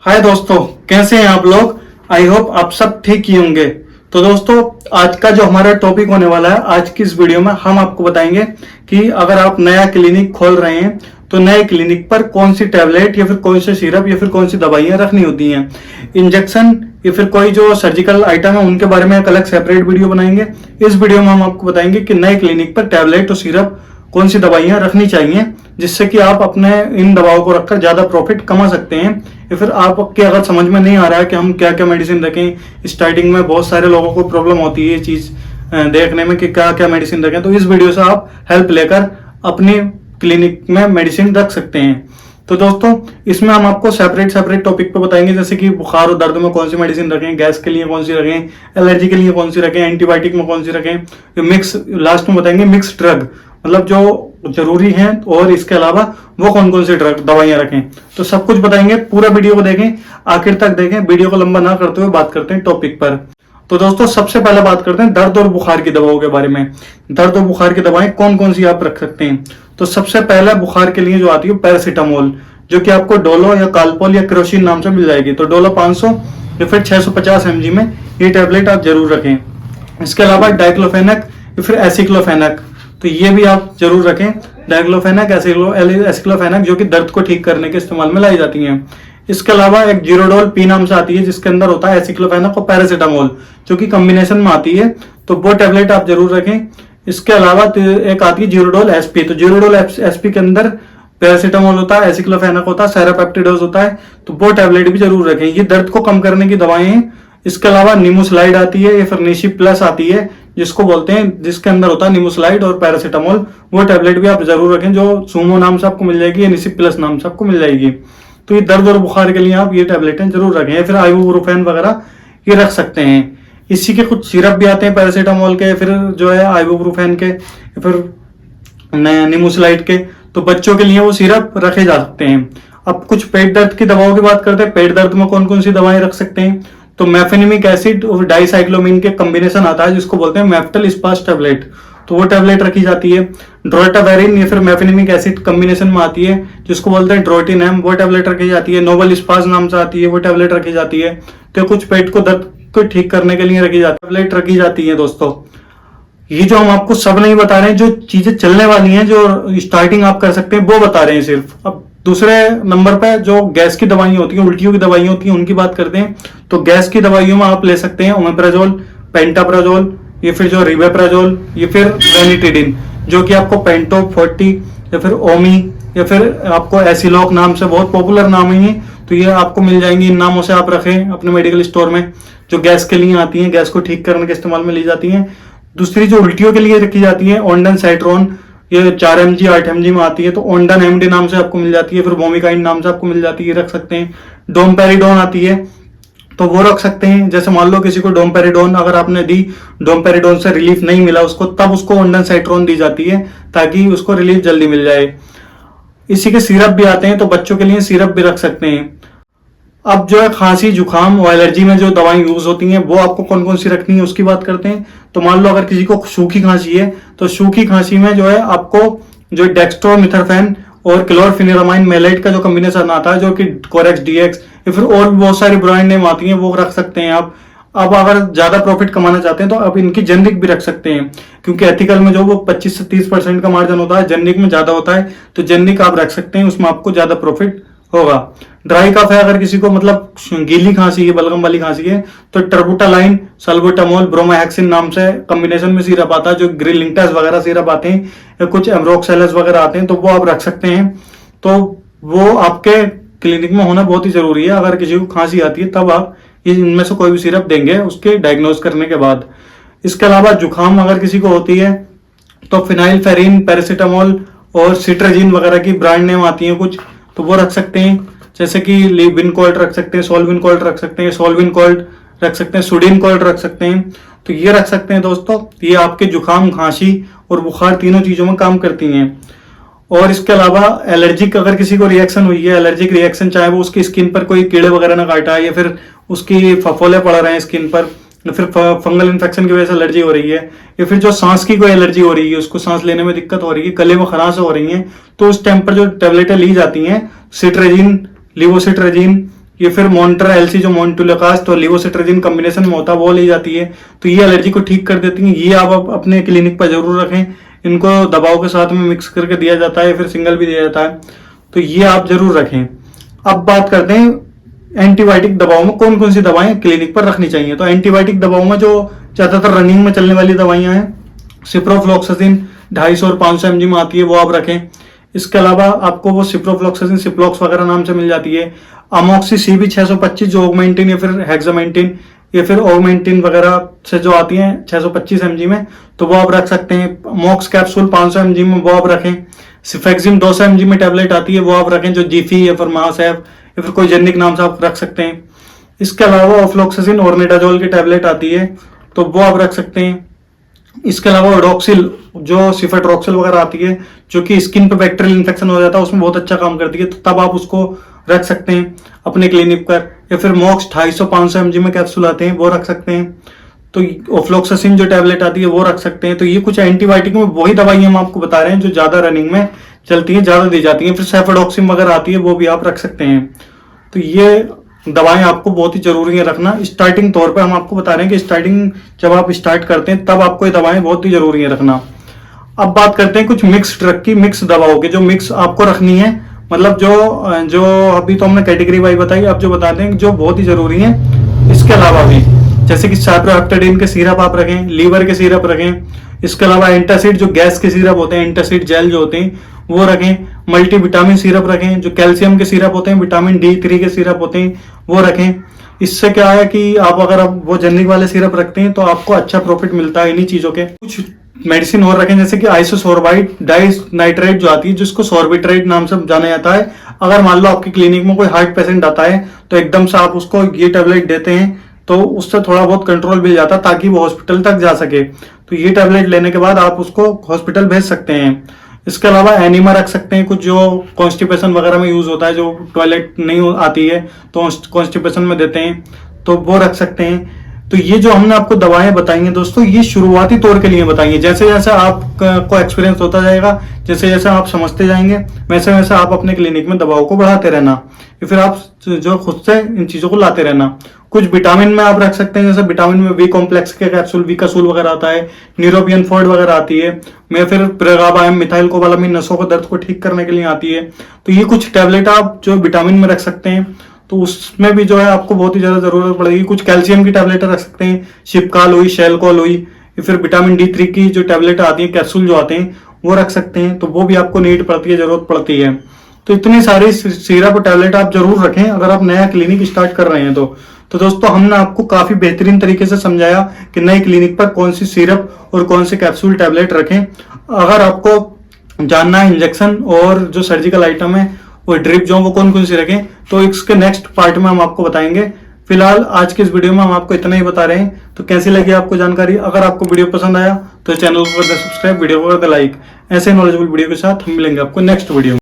हाय दोस्तों, कैसे हैं आप लोग। आई होप आप सब ठीक ही होंगे। तो दोस्तों, आज का जो हमारा टॉपिक होने वाला है, आज की इस वीडियो में हम आपको बताएंगे कि अगर आप नया क्लिनिक खोल रहे हैं तो नए क्लिनिक पर कौन सी टैबलेट या फिर कौन से सिरप या फिर कौन सी दवाइयां रखनी होती हैं। इंजेक्शन या फिर कोई जो सर्जिकल आइटम है उनके बारे में एक अलग सेपरेट वीडियो बनाएंगे। इस वीडियो में हम आपको बताएंगे कि नए क्लिनिक पर टैबलेट और सिरप कौन सी दवाइयां रखनी चाहिए, जिससे कि आप अपने इन दवाओं को रखकर ज्यादा प्रॉफिट कमा सकते हैं। या फिर आपके अगर समझ में नहीं आ रहा है कि हम क्या क्या मेडिसिन रखें, स्टार्टिंग में बहुत सारे लोगों को प्रॉब्लम होती है ये चीज देखने में कि क्या क्या मेडिसिन रखें, तो इस वीडियो से आप हेल्प लेकर अपनी क्लिनिक में मेडिसिन रख सकते हैं। तो दोस्तों, इसमें हम आपको सेपरेट टॉपिक पे बताएंगे, जैसे कि बुखार और दर्द में कौन सी मेडिसिन रखें, गैस के लिए कौन सी रखें, एलर्जी के लिए कौन सी रखें, एंटीबायोटिक में कौन सी रखें, मिक्स लास्ट में बताएंगे मिक्स ड्रग, मतलब जो जरूरी है और इसके अलावा वो कौन कौन सी ड्रग दवाइयां रखें, तो सब कुछ बताएंगे। पूरा वीडियो को देखें, आखिर तक देखें। वीडियो को लंबा ना करते हुए बात करते हैं टॉपिक पर। तो दोस्तों, सबसे पहले बात करते हैं दर्द और बुखार की दवाओं के बारे में। दर्द और बुखार की दवाएं कौन कौन सी आप रख सकते हैं। तो सबसे पहले बुखार के लिए जो आती है पैरासीटामोल, जो कि आपको डोलो या कालपोल या क्रोसिन नाम से मिल जाएगी। तो डोलो 500 या फिर 650 mg में ये टैबलेट आप जरूर रखें। इसके अलावा डाइक्लोफेनेक या फिर एसिक्लोफेनेक, तो ये भी आप जरूर रखें। डाइक्लोफेनेक, एसिक्लोफेनेक जो कि दर्द को ठीक करने के इस्तेमाल में लाई जाती हैं। इसके अलावा एक जीरोडोल पी नाम से आती है, जिसके अंदर होता है एसिक्लोफेनेक और पैरासीटामोल, जो कि कॉम्बिनेशन में आती है, तो वो टैबलेट आप जरूर रखें। इसके अलावा एक आती है जीरोडोल एसपी, तो जीरोडोल एसपी के अंदर पैरासीटामोल होता है, एसिक्लोफेनेक होता है, सेरापेप्टिडोज होता है, तो वो टैबलेट भी जरूर रखें। ये दर्द को कम करने की दवाएं हैं। इसके अलावा निमोस्लाइड आती है या फिर निशी प्लस आती है, जिसको बोलते हैं, जिसके अंदर होता है निमोस्लाइड और पैरासीटामोल, वो टैबलेट भी आप जरूर रखें, जो सूमो नाम से आपको मिल जाएगी या निशी प्लस नाम से आपको मिल जाएगी। तो ये दर्द और बुखार के लिए आप ये टैबलेटें जरूर रखें, या फिर आइबुप्रोफेन वगैरह ये रख सकते हैं। इसी के कुछ सिरप भी आते हैं पैरासीटामोल के, फिर जो है आइबुप्रोफेन के, फिर निमोस्लाइड के, तो बच्चों के लिए वो सिरप रखे जा सकते हैं। अब कुछ पेट दर्द की दवाओं की बात करते हैं। पेट दर्द में कौन कौन सी दवाएं रख सकते हैं। तो मेफेनिमिक एसिड और डाइसाइक्लोमिन के कॉम्बिनेशन आता है, जिसको बोलते हैं मेफ्टल स्पास टैबलेट, तो वो टैबलेट रखी जाती है। ड्रोटावेरिन या फिर मेफेनिमिक एसिड कॉम्बिनेशन में आती है, जिसको बोलते हैं ड्रोटिनम, वो टैबलेट रखी जाती है। नोबल स्पास नाम से आती है, वो टैबलेट रखी जाती है। तो कुछ पेट को दर्द को ठीक करने के लिए रखी जाती है, टैबलेट रखी जाती है। दोस्तों, ये जो हम आपको सब नहीं बता रहे हैं, जो चीजें चलने वाली हैं, जो स्टार्टिंग आप कर सकते हैं, वो बता रहे हैं सिर्फ। अब दूसरे नंबर पे जो गैस की दवाइयां होती हैं, उल्टियों की दवाइयां होती हैं, उनकी बात करते हैं। तो गैस की दवाइयों में आप ले सकते हैं ओमेप्राजोल, पेंटाप्राजोल, या फिर जो रिवेप्राजोल, या फिर वेनिटिडिन, जो कि आपको पेंटो 40 या फिर ओमी या फिर आपको एसिलॉक नाम से बहुत पॉपुलर नाम है, तो ये आपको मिल जाएंगी। इन नामों से आप रखें अपने मेडिकल स्टोर में, जो गैस के लिए आती हैं, गैस को ठीक करने के इस्तेमाल में ली जाती हैं। दूसरी जो उल्टियों के लिए रखी जाती है ओंडन साइट्रोन, ये 4 mg 8 mg में आती है, तो ओंडन एमडी नाम से आपको मिल जाती है, फिर वोमिकाइन नाम से आपको मिल जाती है, रख सकते हैं। डोमपेरिडोन आती है, तो वो रख सकते हैं। जैसे मान लो किसी को डोमपेरिडोन अगर आपने दी, डोमपेरिडोन से रिलीफ नहीं मिला उसको, तब उसको ओंडन साइट्रोन दी जाती है, ताकि उसको रिलीफ जल्दी मिल जाए। इसी के सिरप भी आते हैं, तो बच्चों के लिए सिरप भी रख सकते हैं। अब जो है खांसी जुकाम और एलर्जी में जो दवाएं यूज होती हैं, वो आपको कौन कौन सी रखनी है उसकी बात करते हैं। तो मान लो अगर किसी को सूखी खांसी है, तो सूखी खांसी में जो है आपको जो डेक्स्ट्रोमिथर्फेन और क्लोरफेनिरामाइन मेलेट का जो कॉम्बिनेशन आता है, जो कि कोरेक्स डीएक्स या फिर और बहुत सारी ब्रांड नेम आती हैं, वो रख सकते हैं आप। अब अगर ज्यादा प्रॉफिट कमाना चाहते हैं तो आप इनकी जेनरिक भी रख सकते हैं, क्योंकि एथिकल में जो वो 25 से 30% का मार्जिन होता है, जेनरिक में ज्यादा होता है, तो जेनरिक आप रख सकते हैं, उसमें आपको ज्यादा प्रॉफिट होगा। ड्राई कफ है, अगर किसी को मतलब गीली खांसी है, बलगम वाली खांसी है, तो टर्बुटालाइन, सल्बुटामोल, ब्रोमाहेक्सिन नाम से कॉम्बिनेशन में सिरप आता है, जो ग्रिलिंटस वगैरह सिरप आते हैं, या कुछ एम्ब्रोक्सेलस वगैरह आते हैं, तो वो आप रख सकते हैं। तो वो आपके क्लिनिक में होना बहुत ही जरूरी है। अगर किसी को खांसी आती है, तब आप ये इनमें से कोई भी सिरप देंगे उसके डायग्नोज करने के बाद। इसके अलावा जुकाम अगर किसी को होती है, तो फिनाइलफेरिन, पैरासीटामोल और सिट्राजिन वगैरह की ब्रांड नेम आती है कुछ, तो वो रख सकते हैं। जैसे कि लिविनकोल्ट रख सकते हैं, सोल्विनकोल्ट रख सकते हैं, सोल्विनकोल्ट रख सकते हैं, सुडिनकोल्ट रख सकते हैं, तो ये रख सकते हैं। दोस्तों, ये आपके जुकाम, खांसी और बुखार तीनों चीजों में काम करती हैं। और इसके अलावा एलर्जिक अगर किसी को रिएक्शन हुई है, एलर्जिक रिएक्शन, चाहे वो उसकी स्किन पर कोई कीड़े वगैरह ना काटा है, या फिर उसकी फफोले पड़ रहे हैं स्किन पर, या फिर फंगल इन्फेक्शन की वजह से एलर्जी हो रही है, या फिर जो सांस की कोई एलर्जी हो रही है, उसको सांस लेने में दिक्कत हो रही है, गले में खराश हो रही है, तो उस टाइम पर जो टेबलेटें ली जाती हैं, सिट्रेजिन, लिवोसिट्रेजिन ये फिर मॉन्टर एलसी जो मोन्टुलोकास्ट और लिवोसिट्राजिन कॉम्बिनेशन में होता है वो ली जाती है, तो ये एलर्जी को ठीक कर देती है। ये आप अपने क्लिनिक पर जरूर रखें। इनको दवाओं के साथ में मिक्स करके दिया जाता है, फिर सिंगल भी दिया जाता है, तो ये आप जरूर रखें। अब बात करते हैं एंटीबायोटिक दवाओं में कौन कौन सी दवाएं क्लिनिक पर रखनी चाहिए। तो एंटीबायोटिक दवाओं में जो ज्यादातर रनिंग में चलने वाली दवाइयां हैं, सिप्रोफ्लॉक्सासिन 250 और 500 mg में आती है, वो आप रखें। इसके अलावा आपको वो सिप्रोफ्लॉक्सासिन सिप्लॉक्स वगैरह नाम से मिल जाती है। अमोक्सी CB 625 जो ऑगमेंटिन या फिर हेक्सामेंटिन या फिर ऑगमेंटिन वगैरह से जो आती है 625 mg में, तो वो आप रख सकते हैं। मॉक्स कैप्सूल 500 mg में, वो आप रखें। सिफेक्सिम 200 mg में टैबलेट आती है, वो आप रखें, जो जीफी या फिर मासैफ या फिर कोई जेनिक नाम से आप रख सकते हैं। इसके अलावा ऑफ्लॉक्सासिन और निडाजोल की टैबलेट आती है, तो वो आप रख सकते हैं। इसके अलावा ओडोक्सिल जो सिफेट्रोक्सिल वगैरह आती है, जो कि स्किन पे बैक्टीरियल इन्फेक्शन हो जाता है उसमें बहुत अच्छा काम करती है, तो तब आप उसको रख सकते हैं अपने क्लिनिक पर। या फिर मॉक्स 250-500 mg में कैप्सूल आते हैं, वो रख सकते हैं। तो ऑफ्लॉक्सासिन जो टैबलेट आती है वो रख सकते हैं। तो ये कुछ एंटीबायोटिक में वही दवाइयां हम आपको बता रहे हैं जो ज्यादा रनिंग में चलती है, ज्यादा दी जाती है। फिर सेफेडोक्सिम वगैरह आती है, वो भी आप रख सकते हैं। तो ये दवाएं आपको बहुत ही जरूरी है रखना। स्टार्टिंग तौर पे हम आपको बता रहे हैं कि स्टार्टिंग जब आप स्टार्ट करते हैं तब आपको ये दवाएं बहुत ही जरूरी है रखना। अब बात करते हैं कुछ मिक्स ड्रग की, मिक्स दवाओं की, जो मिक्स आपको रखनी है। मतलब जो अभी तो हमने कैटेगरी वाइज बताई, अब जो बताते हैं जो बहुत ही जरूरी है इसके अलावा भी, जैसे कि साइप्रोहेप्टेडिन के सिरप आप रखें, लीवर के सिरप रखें। इसके अलावा एंटासिड जो गैस के सिरप होते हैं, एंटासिड जेल जो होते हैं वो रखें। मल्टी विटामिन सिरप रखें, जो कैल्शियम के सिरप होते हैं, विटामिन D3 के सिरप होते हैं, वो रखें। इससे क्या है कि आप अगर आप वो जेनरिक वाले सिरप रखते हैं तो आपको अच्छा प्रॉफिट मिलता है इन्हीं चीजों के। कुछ मेडिसिन और रखें, जैसे कि आइसोसोर्बाइड डाइनाइट्राइट जो आती है, जिसको सोर्बिट्राइट नाम से जाना जाता है। अगर मान लो आपकी क्लिनिक में कोई हार्ट पेशेंट आता है तो एकदम से आप उसको ये टैबलेट देते हैं तो उससे थोड़ा बहुत कंट्रोल मिल जाता है, ताकि वो हॉस्पिटल तक जा सके। तो ये टैबलेट लेने के बाद आप उसको हॉस्पिटल भेज सकते हैं। इसके अलावा एनिमा रख सकते हैं, कुछ जो कॉन्स्टिपेशन वगैरह में यूज होता है, जो टॉयलेट नहीं आती है तो कॉन्स्टिपेशन में देते हैं, तो वो रख सकते हैं। तो ये जो हमने आपको दवाएं बताई हैं दोस्तों, ये शुरुआती तौर के लिए बताई हैं। जैसे जैसे आपको एक्सपीरियंस होता जाएगा, जैसे जैसे आप समझते जाएंगे, वैसे वैसे आप अपने क्लिनिक में दवाओं को बढ़ाते रहना, या फिर आप जो खुद से इन चीजों को लाते रहना। कुछ विटामिन में आप रख सकते हैं, जैसे विटामिन में बी कॉम्प्लेक्स के कैप्सूल, विकासूल वगैरह आता है, न्यूरोपियन फोर्ड वगैरह आती है, में फिर प्रेगाबाएम मिथाइल कोबालामिन नसों को दर्द को ठीक करने के लिए आती है। तो ये कुछ टैबलेट आप जो विटामिन में रख सकते हैं, तो उसमें भी जो है आपको बहुत ही ज्यादा जरूरत पड़ेगी। कुछ कैल्शियम की टैबलेट रख सकते हैं, शिपकाल हुई, शेलकॉल हुई, या फिर विटामिन D3 की जो टैबलेट आती है, कैप्सूल जो आते हैं, वो रख सकते हैं। तो वो भी आपको नीड पड़ती है, जरूरत पड़ती है। तो इतनी सारी सिरप और टैबलेट आप जरूर रखें अगर आप नया क्लिनिक स्टार्ट कर रहे हैं तो दोस्तों हमने आपको काफी बेहतरीन तरीके से समझाया कि नए क्लिनिक पर कौन सी सिरप और कौन से कैप्सूल टैबलेट रखें। अगर आपको जानना है इंजेक्शन और जो सर्जिकल आइटम है वो ड्रिप जो वो कौन कौन सी रखें, तो इसके नेक्स्ट पार्ट में हम आपको बताएंगे। फिलहाल आज के इस वीडियो में हम आपको इतना ही बता रहे हैं। तो कैसी लगी आपको जानकारी? अगर आपको वीडियो पसंद आया तो चैनल को कर दे सब्सक्राइब, वीडियो को कर दे लाइक। ऐसे नॉलेजेबल वीडियो के साथ हम मिलेंगे आपको नेक्स्ट वीडियो में।